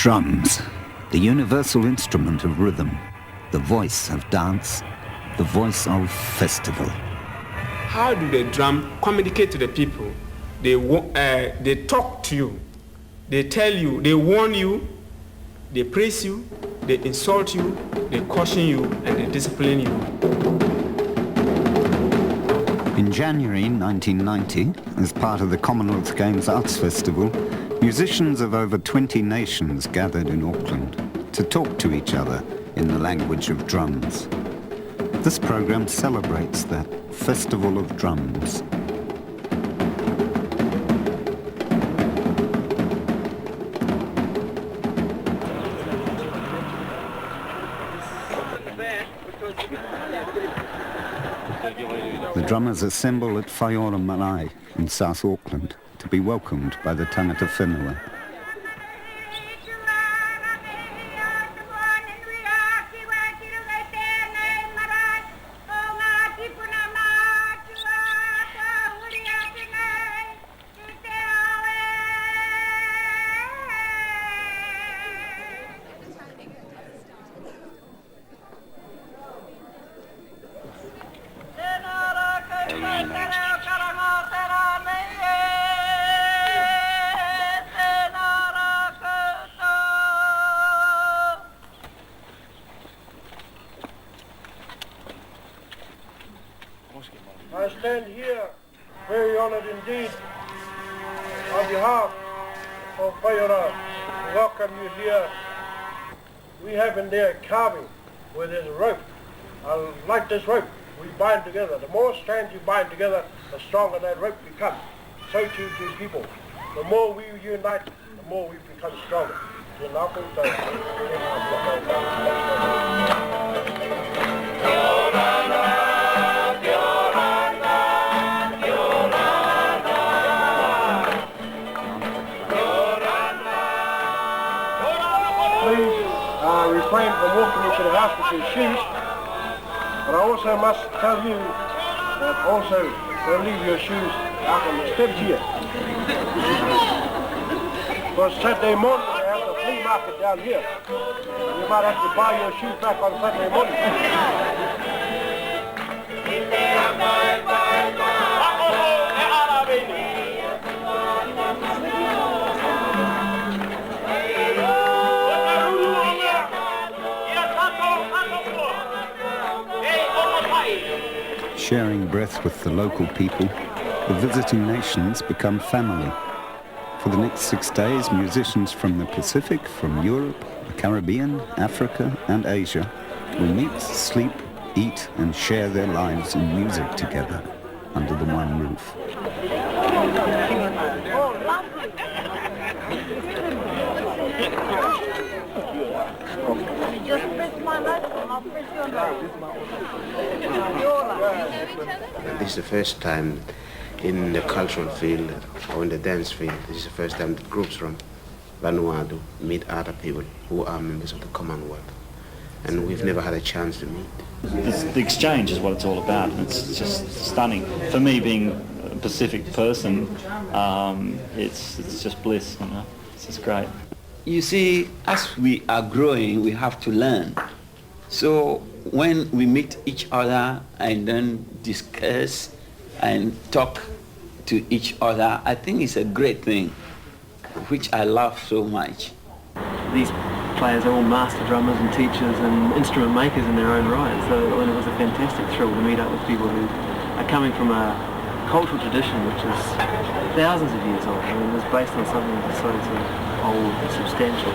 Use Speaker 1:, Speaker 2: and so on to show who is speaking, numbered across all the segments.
Speaker 1: Drums, the universal instrument of rhythm, the voice of dance, the voice of festival.
Speaker 2: How do the drum communicate to the people? They talk to you, they tell you, they warn you, they praise you, they insult you, they caution you, and they discipline you.
Speaker 1: In January 1990, as part of the Commonwealth Games Arts Festival, musicians of over 20 nations gathered in Auckland to talk to each other in the language of drums. This program celebrates that Festival of Drums. The drummers assemble at Whaiora Marae in South Auckland to be welcomed by the tangata whenua.
Speaker 3: I stand here very honored indeed on behalf of Whaiora to welcome you here. We have in there a carving where there's a rope. Like this rope, we bind together. The more strands you bind together, the stronger that rope becomes. So too do people. The more we unite, the more we become stronger. Refrain from walking into the house with your shoes, but I also must tell you that also don't leave your shoes out on the steps here. Because Saturday morning they have the flea market down here. You might have to buy your shoes back on Saturday morning.
Speaker 1: Sharing breath with the local people, the visiting nations become family. For the next 6 days, musicians from the Pacific, from Europe, the Caribbean, Africa and Asia will meet, sleep, eat and share their lives in music together under the one roof.
Speaker 4: This is the first time in the cultural field or in the dance field. This is the first time that groups from Vanuatu meet other people who are members of the Commonwealth. And we've never had a chance to meet.
Speaker 5: The exchange is what it's all about. It's just stunning. For me, being a Pacific person, it's just bliss, you know. It's just great.
Speaker 6: You see, as we are growing, we have to learn. So when we meet each other and then discuss and talk to each other, I think it's a great thing, which I love so much.
Speaker 7: These players are all master drummers and teachers and instrument makers in their own right, so it was a fantastic thrill to meet up with people who are coming from a cultural tradition which is thousands of years old. I mean, it's based on something that's so sort of old and substantial,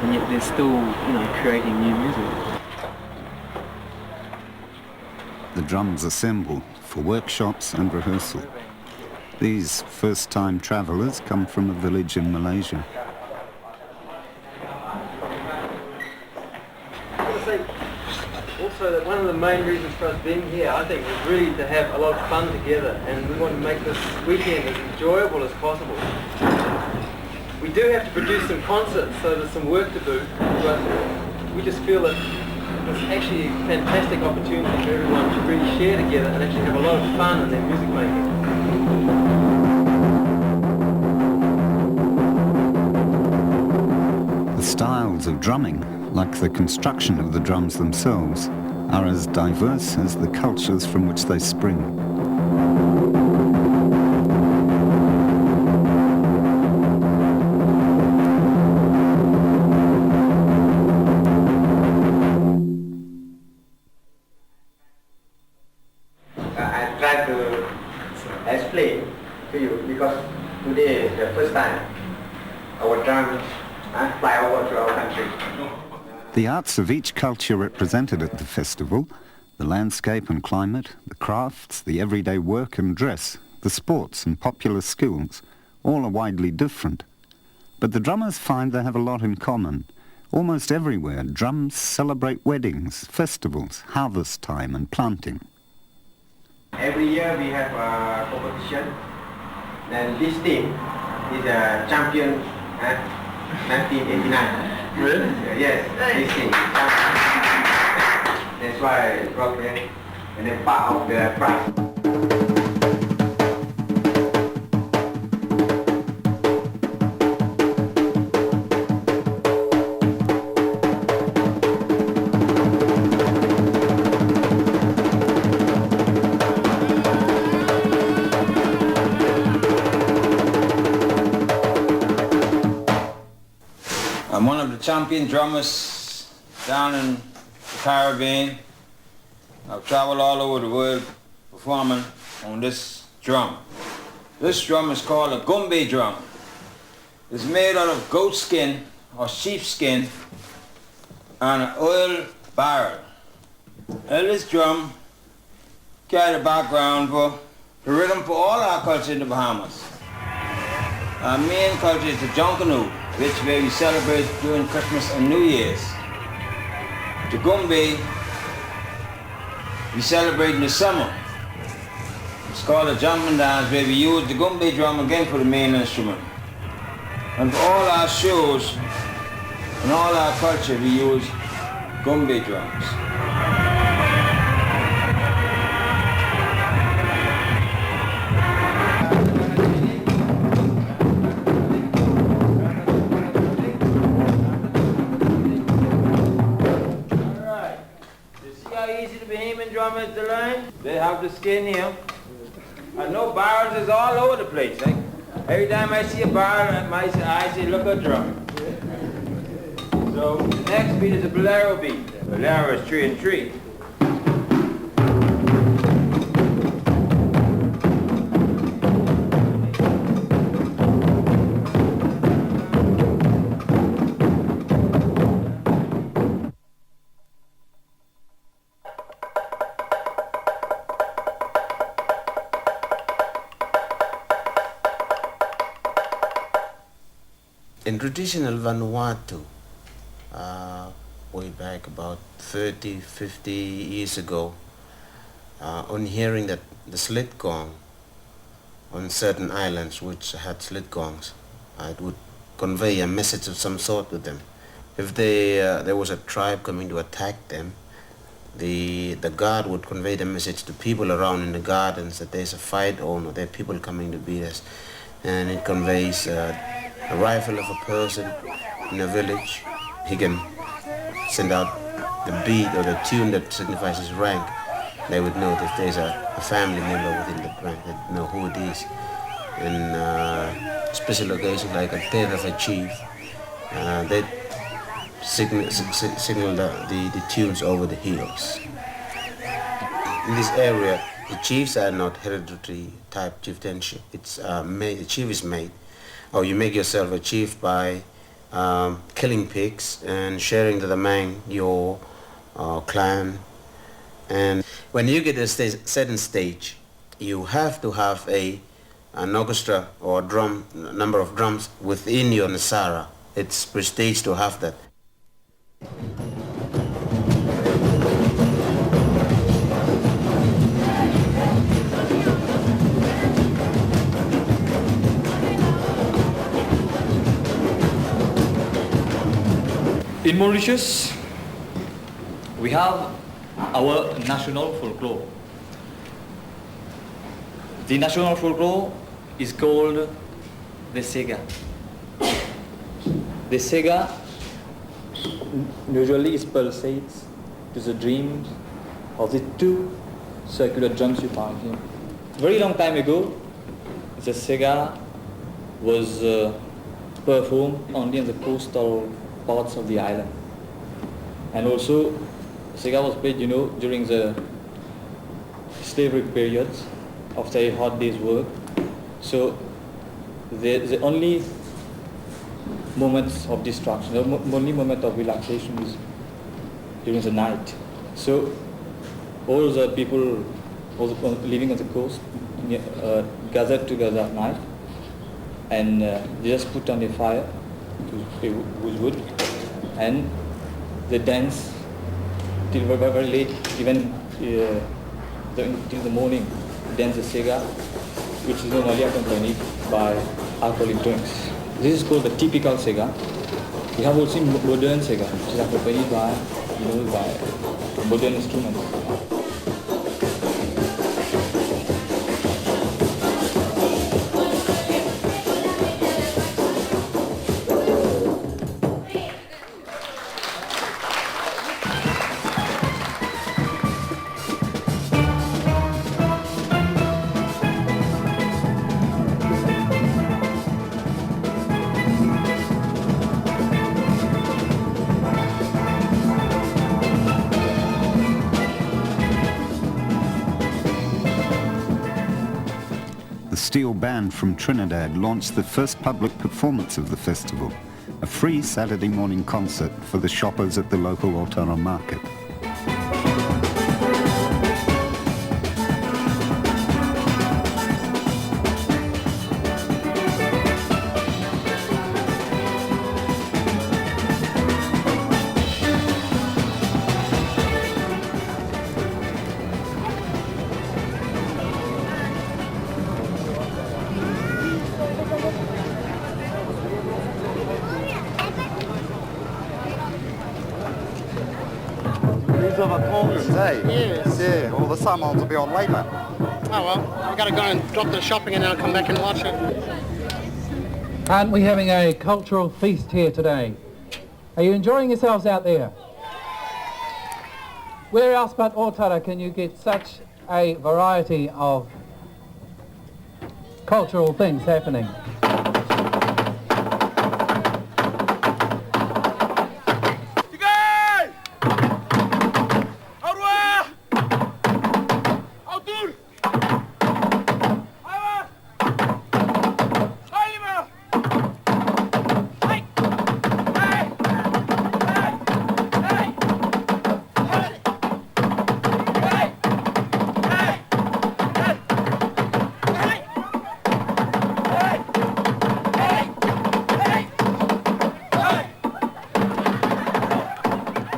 Speaker 7: and yet they're still, you know, creating new music.
Speaker 1: The drums assemble for workshops and rehearsal. These first-time travellers come from a village in Malaysia.
Speaker 7: Also, that one of the main reasons for us being here, I think, is really to have a lot of fun together, and we want to make this weekend as enjoyable as possible. We do have to produce some concerts, so there's some work to do, but we just feel that it's actually a fantastic opportunity for everyone to really share together and actually have a lot of fun in their music making.
Speaker 1: styles of drumming, like the construction of the drums themselves, are as diverse as the cultures from which they spring.
Speaker 8: I try to explain to you because today is the first time our drums fly over to our country.
Speaker 1: The arts of each culture represented at the festival, the landscape and climate, the crafts, the everyday work and dress, the sports and popular skills, all are widely different. But the drummers find they have a lot in common. Almost everywhere, drums celebrate weddings, festivals, harvest time and planting.
Speaker 8: Every year we have a competition. Then this team is a champion 1989.
Speaker 7: Really?
Speaker 8: Yes, this team. That's why I brought them and then part of the prize.
Speaker 9: I'm one of the champion drummers down in the Caribbean. I've traveled all over the world performing on this drum. This drum is called a gumbe drum. It's made out of goat skin or sheep skin and an oil barrel. And this drum carry the background for the rhythm for all our culture in the Bahamas. Our main culture is the Junkanoo, which we celebrate during Christmas and New Year's. The gumbe, we celebrate in the summer. It's called a jumping dance where we use the gumbe drum again for the main instrument. And for all our shows and all our culture, we use gumbe drums. Drummers to learn. They have the skin here. I know barrels is all over the place. Like, every time I see a barrel, I say, look at a drum. So the next beat is a bolero beat. Bolero is 3 and 3.
Speaker 4: In traditional Vanuatu, way back about 30, 50 years ago, on hearing that the slit gong on certain islands which had slit gongs, it would convey a message of some sort with them. If there was a tribe coming to attack them, the guard would convey the message to people around in the gardens that there's a fight on or there are people coming to beat us, and it conveys a rifle of a person in a village. He can send out the beat or the tune that signifies his rank. They would know that there's a family member within the rank, that know who it is. In special occasions like a death of a chief, they signal the tunes over the hills. In this area, the chiefs are not hereditary type chieftainship. It's the chief is made. Or you make yourself a chief by killing pigs and sharing them among your clan. And when you get a certain stage, you have to have an orchestra or a number of drums within your Nasara. It's prestige to have that.
Speaker 10: In Mauritius, we have our national folklore. The national folklore is called the Sega. The Sega Usually it's pulsates, to the dreams of the two circular drums you find here. Very long time ago, the Sega was performed only in the coastal parts of the island. And also, Sega was played, during the slavery periods after a hard day's work. So the only moments of distraction, the only moment of relaxation is during the night. So all the people living on the coast gathered together at night, and they just put on a fire with wood, and they dance till very, very late, even till the morning. They dance the Sega, which is normally accompanied by alcoholic drinks. This is called the typical Sega. We have also modern Sega, which is accompanied by, by modern instruments.
Speaker 1: The Steel Band from Trinidad launched the first public performance of the festival, a free Saturday morning concert for the shoppers at the local Otara market.
Speaker 11: These are the corners, eh?
Speaker 12: Yes.
Speaker 11: Yeah, all the summons will be on later.
Speaker 12: Oh well, we've got to go and drop the shopping and then I'll come back and watch it.
Speaker 13: Aren't we having a cultural feast here today? Are you enjoying yourselves out there? Where else but Otara can you get such a variety of cultural things happening?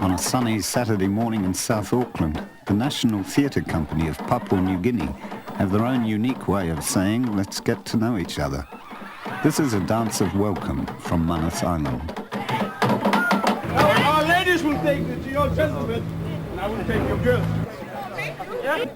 Speaker 1: On a sunny Saturday morning in South Auckland, the National Theatre Company of Papua New Guinea have their own unique way of saying, let's get to know each other. This is a dance of welcome from Manus Island.
Speaker 3: Our ladies will take it to your gentlemen, and I will take your girls. Yeah?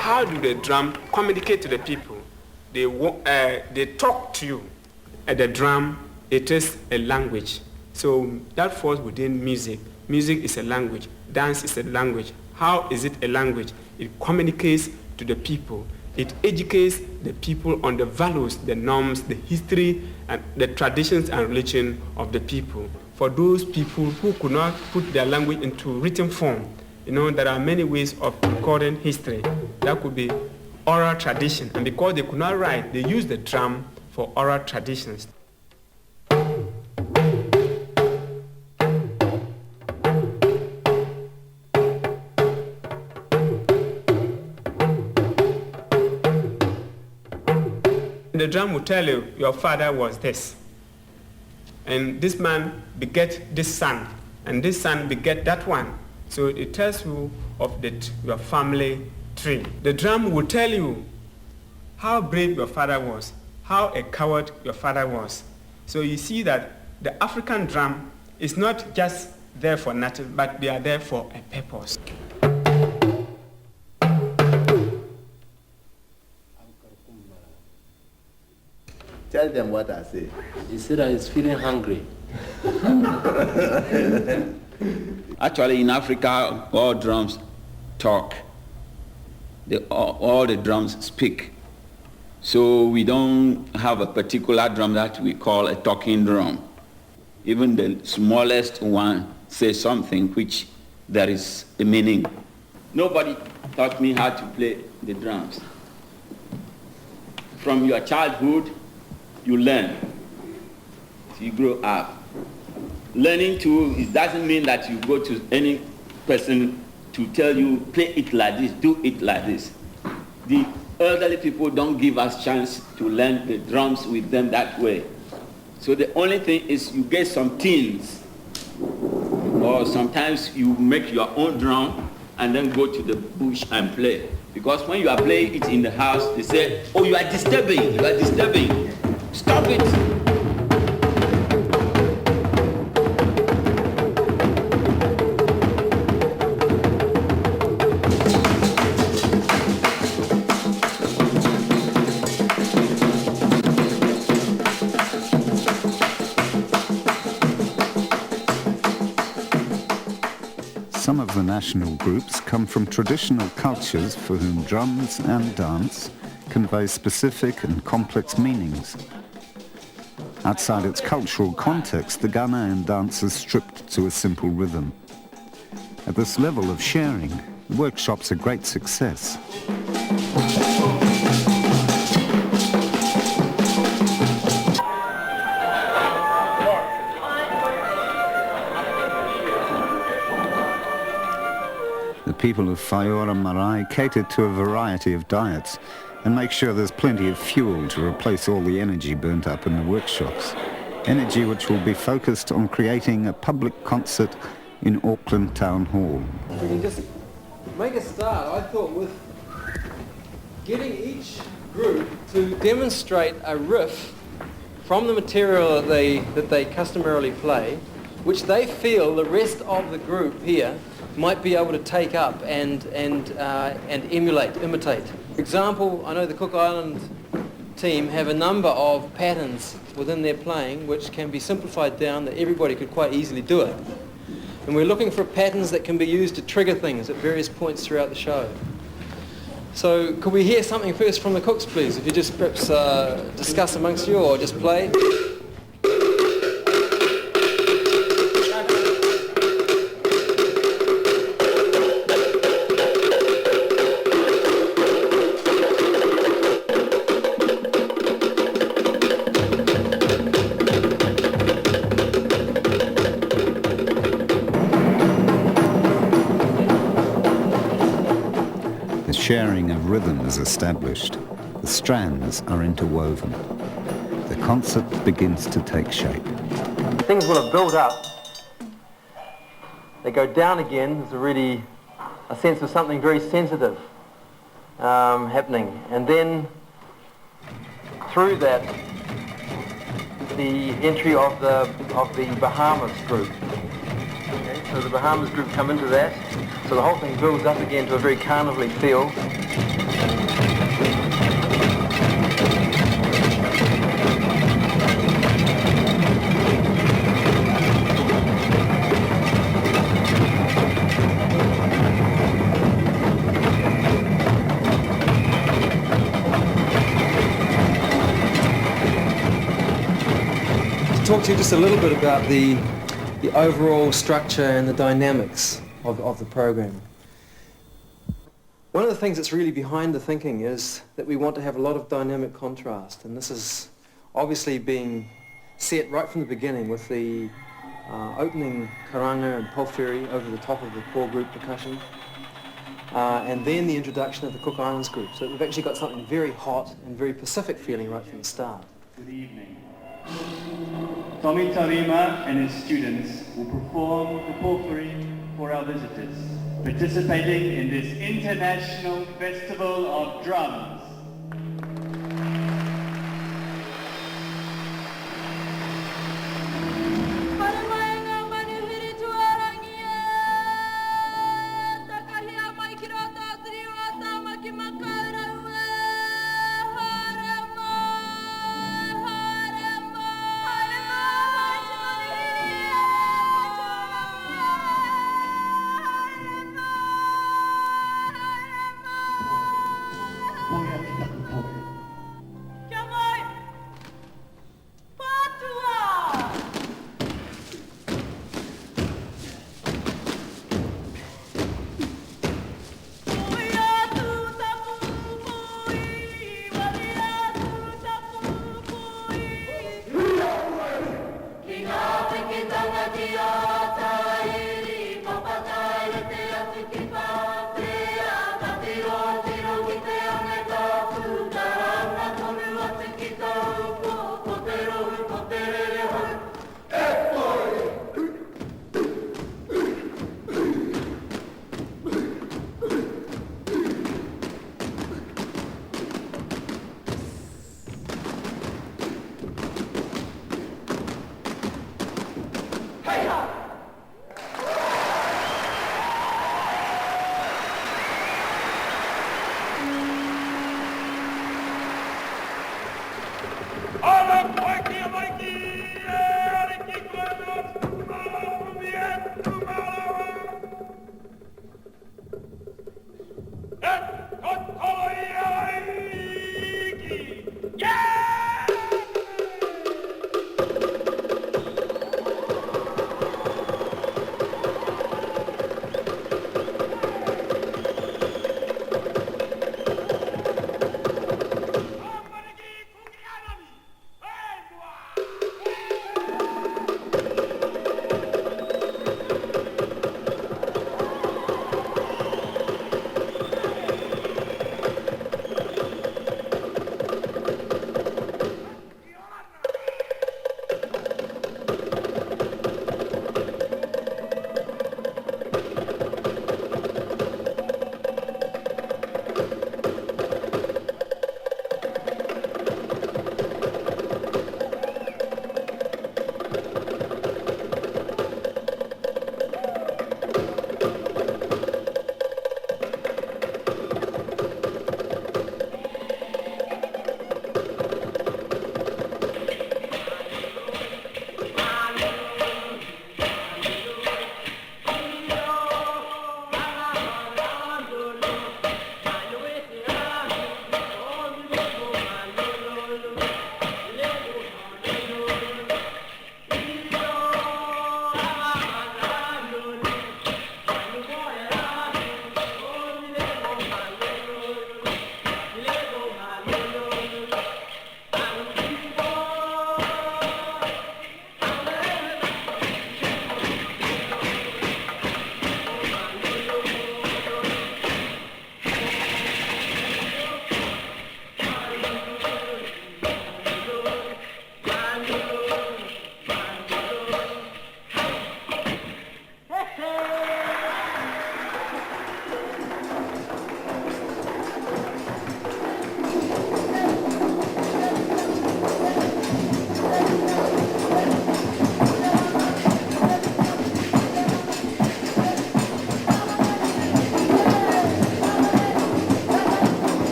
Speaker 2: How do the drum communicate to the people? They talk to you. At the drum, it is a language. So that falls within music. Music is a language. Dance is a language. How is it a language? It communicates to the people. It educates the people on the values, the norms, the history, and the traditions and religion of the people. For those people who could not put their language into written form, there are many ways of recording history. That could be oral tradition. And because they could not write, they use the drum for oral traditions. The drum will tell you, your father was this. And this man beget this son. And this son beget that one. So it tells you of your family tree. The drum will tell you how brave your father was, how a coward your father was. So you see that the African drum is not just there for nothing, but they are there for a purpose.
Speaker 14: Tell them what I say.
Speaker 15: He said I was feeling hungry.
Speaker 6: Actually, in Africa, all drums talk. All the drums speak. So we don't have a particular drum that we call a talking drum. Even the smallest one says something which there is a meaning. Nobody taught me how to play the drums. From your childhood, you learn. So you grow up. Learning too, it doesn't mean that you go to any person to tell you, play it like this, do it like this. The elderly people don't give us chance to learn the drums with them that way. So the only thing is you get some tunes, or sometimes you make your own drum and then go to the bush and play. Because when you are playing it in the house, they say, oh, you are disturbing. Stop it.
Speaker 1: Some of the national groups come from traditional cultures for whom drums and dance convey specific and complex meanings. Outside its cultural context, the Ghanaian dance is stripped to a simple rhythm. At this level of sharing, the workshop's a great success. The people of Fayora Marae cater to a variety of diets and make sure there's plenty of fuel to replace all the energy burnt up in the workshops. Energy which will be focused on creating a public concert in Auckland Town Hall.
Speaker 7: We can just make a start, I thought, with getting each group to demonstrate a riff from the material that they customarily play, which they feel the rest of the group here might be able to take up and imitate. For example, I know the Cook Island team have a number of patterns within their playing which can be simplified down that everybody could quite easily do it. And we're looking for patterns that can be used to trigger things at various points throughout the show. So could we hear something first from the Cooks, please? If you just perhaps discuss amongst you or just play.
Speaker 1: Sharing of rhythm is established. The strands are interwoven. The concert begins to take shape.
Speaker 7: Things will have built up. They go down again. There's already a sense of something very sensitive happening. And then through that, the entry of the Bahamas group. Okay, so the Bahamas group come into that. So the whole thing builds up again to a very carnival-y feel. To talk to you just a little bit about the overall structure and the dynamics of the program. One of the things that's really behind the thinking is that we want to have a lot of dynamic contrast, and this is obviously being set right from the beginning with the opening karanga and pulferi over the top of the core group percussion, and then the introduction of the Cook Islands group. So we've actually got something very hot and very Pacific feeling right from the start.
Speaker 5: Good evening.
Speaker 16: Tommy Tarima and his students will perform the porphyry for our visitors, participating in this International Festival of Drums.
Speaker 17: Hey!